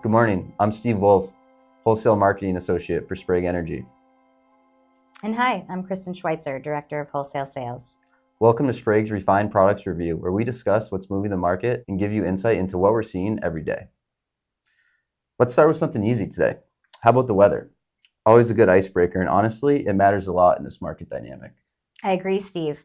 Good morning. I'm Steve Wolf, Wholesale Marketing Associate for Sprague Energy. And hi, I'm Kristyn Schweitzer, Director of Wholesale Sales. Welcome to Sprague's Refined Products Review, where we discuss what's moving the market and give you insight into what we're seeing every day. Let's start with something easy today. How about the weather? Always a good icebreaker, and honestly, it matters a lot in this market dynamic. I agree, Steve.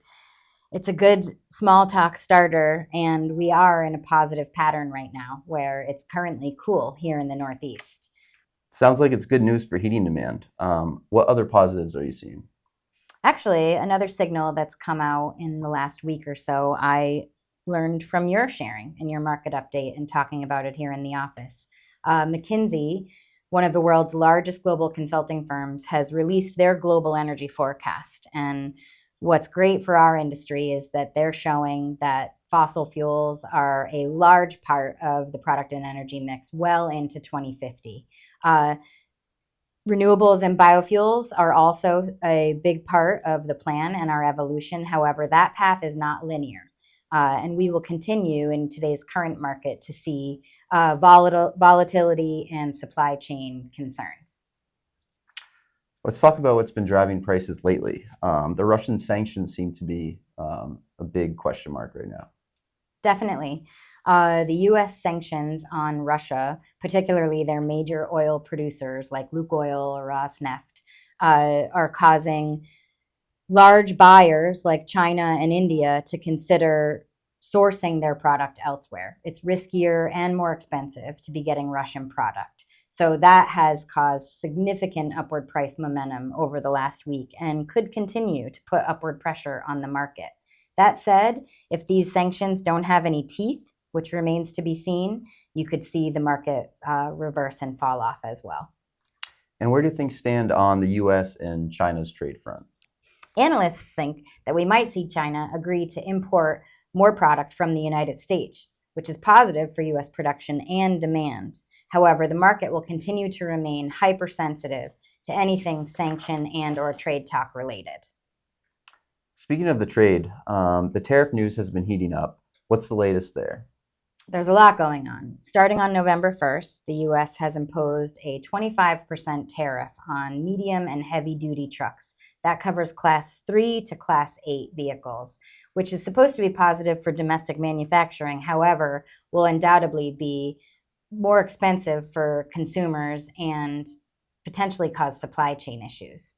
It's a good small talk starter, and we are in a positive pattern right now where it's currently cool here in the Northeast. Sounds like it's good news for heating demand. What other positives are you seeing? Actually, another signal that's come out in the last week or so, I learned from your sharing in your market update and talking about it here in the office. McKinsey, one of the world's largest global consulting firms, has released their global energy forecast. And what's great for our industry is that they're showing that fossil fuels are a large part of the product and energy mix well into 2050. Renewables and biofuels are also a big part of the plan and our evolution. However, that path is not linear. And we will continue in today's current market to see volatility and supply chain concerns. Let's talk about what's been driving prices lately. The Russian sanctions seem to be a big question mark right now. Definitely. The U.S. sanctions on Russia, particularly their major oil producers like Lukoil or Rosneft, are causing large buyers like China and India to consider sourcing their product elsewhere. It's riskier and more expensive to be getting Russian product. So that has caused significant upward price momentum over the last week and could continue to put upward pressure on the market. That said, if these sanctions don't have any teeth, which remains to be seen, you could see the market reverse and fall off as well. And where do things stand on the U.S. and China's trade front? Analysts think that we might see China agree to import more product from the United States, which is positive for U.S. production and demand. However, the market will continue to remain hypersensitive to anything sanction and or trade talk related. Speaking of the trade, the tariff news has been heating up. What's the latest there? There's a lot going on. Starting on November 1st, the U.S. has imposed a 25% tariff on medium and heavy-duty trucks. That covers Class 3 to Class 8 vehicles, which is supposed to be positive for domestic manufacturing. However, will undoubtedly be more expensive for consumers and potentially cause supply chain issues.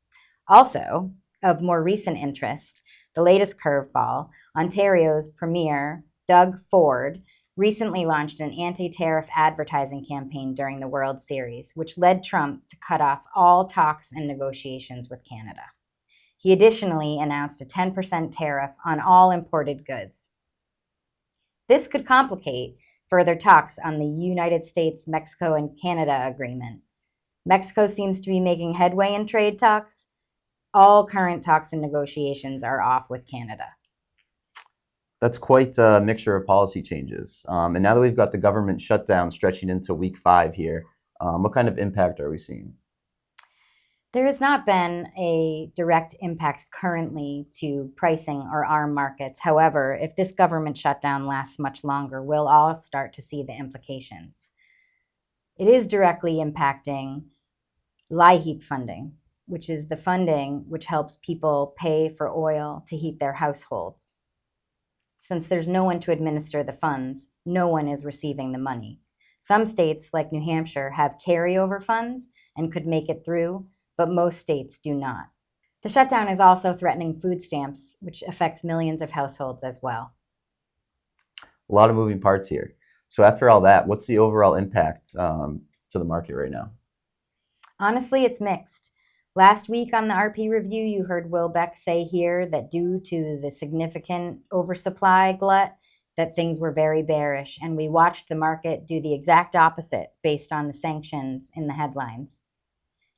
Also, of more recent interest, the latest curveball, Ontario's Premier, Doug Ford, recently launched an anti-tariff advertising campaign during the World Series, which led Trump to cut off all talks and negotiations with Canada. He additionally announced a 10% tariff on all imported goods. This could complicate further talks on the United States, Mexico, and Canada agreement. Mexico seems to be making headway in trade talks. All current talks and negotiations are off with Canada. That's quite a mixture of policy changes. And now that we've got the government shutdown stretching into week 5 here, what kind of impact are we seeing? There has not been a direct impact currently to pricing or our markets. However, if this government shutdown lasts much longer, we'll all start to see the implications. It is directly impacting LIHEAP funding, which is the funding which helps people pay for oil to heat their households. Since there's no one to administer the funds, no one is receiving the money. Some states, like New Hampshire, have carryover funds and could make it through, but most states do not. The shutdown is also threatening food stamps, which affects millions of households as well. A lot of moving parts here. So after all that, what's the overall impact to the market right now? Honestly, it's mixed. Last week on the RP review, you heard Will Beck say here that due to the significant oversupply glut, that things were very bearish, and we watched the market do the exact opposite based on the sanctions in the headlines.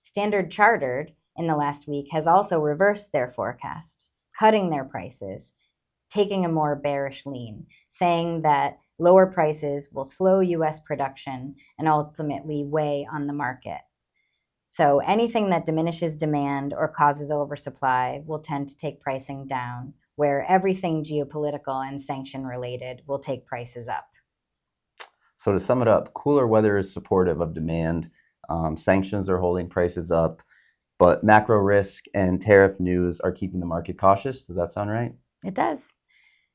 Standard Chartered in the last week has also reversed their forecast, cutting their prices, taking a more bearish lean, saying that lower prices will slow U.S. production and ultimately weigh on the market. So anything that diminishes demand or causes oversupply will tend to take pricing down, where everything geopolitical and sanction related will take prices up. So to sum it up, cooler weather is supportive of demand. Sanctions are holding prices up, but macro risk and tariff news are keeping the market cautious. Does that sound right? It does.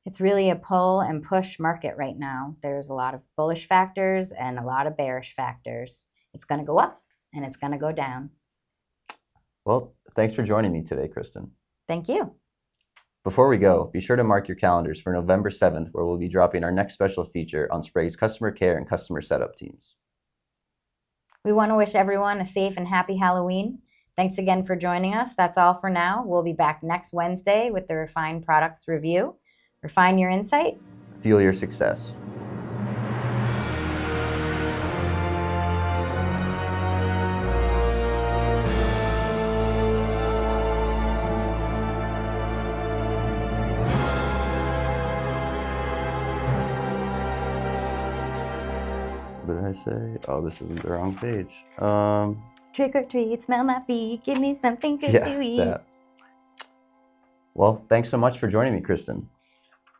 It's really a pull and push market right now. There's a lot of bullish factors and a lot of bearish factors. It's going to go up and it's going to go down. Well, thanks for joining me today, Kristyn. Thank you. Before we go, be sure to mark your calendars for November 7th, where we'll be dropping our next special feature on Sprague's customer care and customer setup teams. We want to wish everyone a safe and happy Halloween. Thanks again for joining us. That's all for now. We'll be back next Wednesday with the Refined Products Review. Refine your insight. Fuel your success. What did I say? Oh, this isn't the wrong page. Trick or treat, smell my feet, give me something good to eat. That. Well, thanks so much for joining me, Kristyn.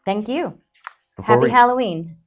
Thank you. Before Happy Halloween.